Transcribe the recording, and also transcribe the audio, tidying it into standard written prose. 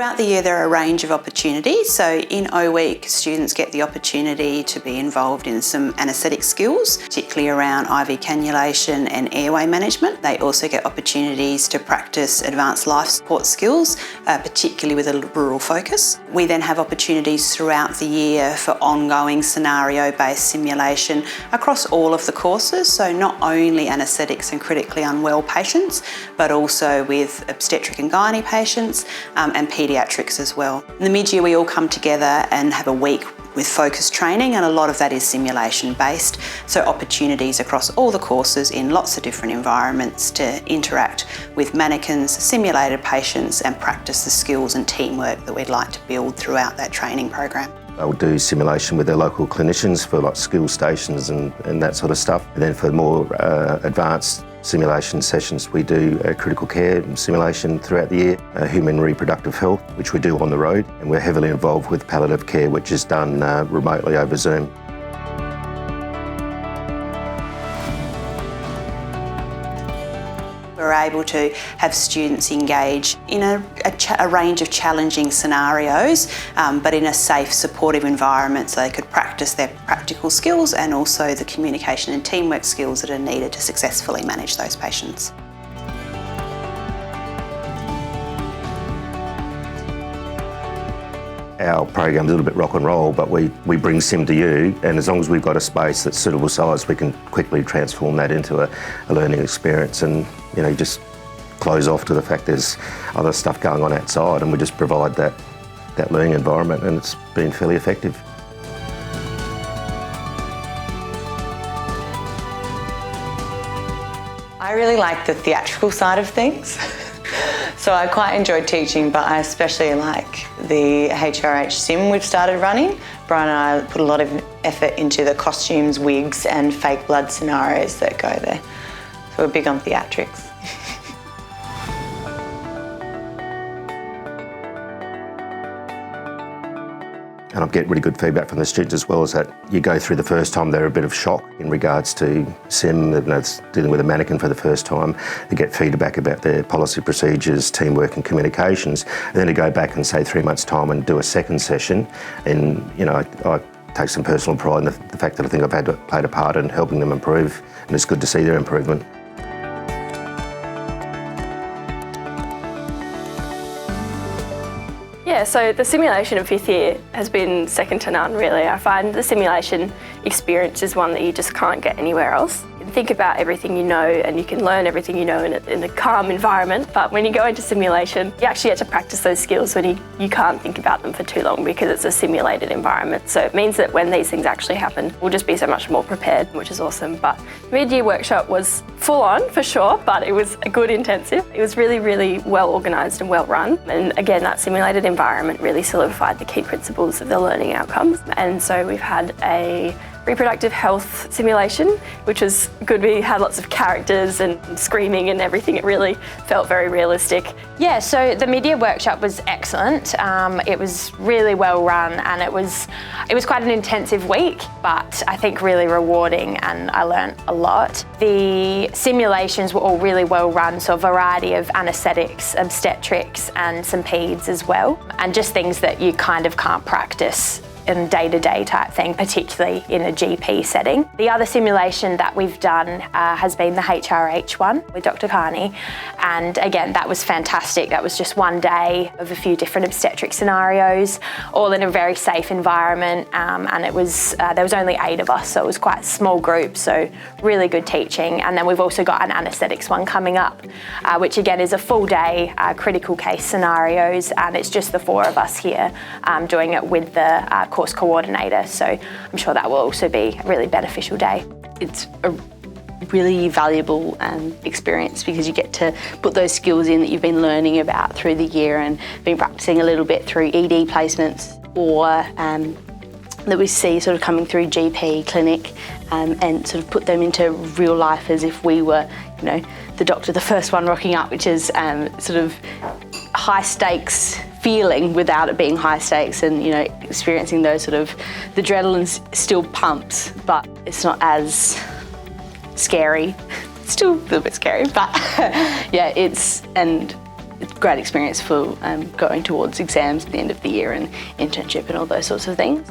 Throughout the year there are a range of opportunities. So in O Week, students get the opportunity to be involved in some anaesthetic skills, particularly around IV cannulation and airway management. They also get opportunities to practice advanced life support skills, particularly with a rural focus. We then have opportunities throughout the year for ongoing scenario-based simulation across all of the courses, so not only anaesthetics and critically unwell patients, but also with obstetric and gynae patients and paediatrics as well. In the mid-year we all come together and have a week with focused training, and a lot of that is simulation based, so opportunities across all the courses in lots of different environments to interact with mannequins, simulated patients and practice the skills and teamwork that we'd like to build throughout that training program. They'll do simulation with their local clinicians for like skill stations and that sort of stuff. And then for more advanced simulation sessions, we do critical care simulation throughout the year, human reproductive health, which we do on the road. And we're heavily involved with palliative care, which is done remotely over Zoom. We're able to have students engage in a range of challenging scenarios, but in a safe, supportive environment so they could practice their practical skills and also the communication and teamwork skills that are needed to successfully manage those patients. Our program's a little bit rock and roll, but we bring sim to you, and as long as we've got a space that's suitable size, we can quickly transform that into a learning experience and, you know, just close off to the fact there's other stuff going on outside, and we just provide that learning environment, and it's been fairly effective. I really like the theatrical side of things. So I quite enjoyed teaching, but I especially like the HRH sim we've started running. Brian and I put a lot of effort into the costumes, wigs and fake blood scenarios that go there. So we're big on theatrics. And I get really good feedback from the students as well, is that you go through the first time, they're a bit of shock in regards to sim, it's dealing with a mannequin for the first time. They get feedback about their policy procedures, teamwork and communications. And then to go back and say 3 months' time and do a second session, and you know, I take some personal pride in the fact that I think I've played a part in helping them improve, and it's good to see their improvement. Yeah, so the simulation in 5th year has been second to none, really. I find the simulation experience is one that you just can't get anywhere else. You can think about everything you know and you can learn everything you know in a calm environment, but when you go into simulation, you actually get to practice those skills when you can't think about them for too long because it's a simulated environment. So it means that when these things actually happen, we'll just be so much more prepared, which is awesome. But mid-year workshop was full on for sure, but it was a good intensive. It was really, really well organised and well run. And again, that simulated environment really solidified the key principles of the learning outcomes. And so we've had a reproductive health simulation, which was good. We had lots of characters and screaming and everything. It really felt very realistic. Yeah, so the mid-year workshop was excellent. It was really well run, and it was quite an intensive week, but I think really rewarding, and I learnt a lot. The simulations were all really well run, so a variety of anaesthetics, obstetrics and some peds as well, and just things that you kind of can't practice in day-to-day type thing, particularly in a GP setting. The other simulation that we've done has been the HRH one with Dr. Carney, and again, that was fantastic. That was just one day of a few different obstetric scenarios, all in a very safe environment, and it was there was only 8 of us, so it was quite a small group, so really good teaching. And then we've also got an anaesthetics one coming up, which again is a full day critical case scenarios, and it's just the 4 of us here doing it with the course coordinator, so I'm sure that will also be a really beneficial day. It's a really valuable experience because you get to put those skills in that you've been learning about through the year and been practicing a little bit through ED placements, or that we see sort of coming through GP clinic, and sort of put them into real life as if we were, you know, the doctor, the first one rocking up, which is sort of high stakes feeling without it being high stakes, and you know, experiencing those sort of, the adrenaline still pumps, but it's not as scary. It's still a little bit scary, but yeah, it's great experience for going towards exams at the end of the year and internship and all those sorts of things.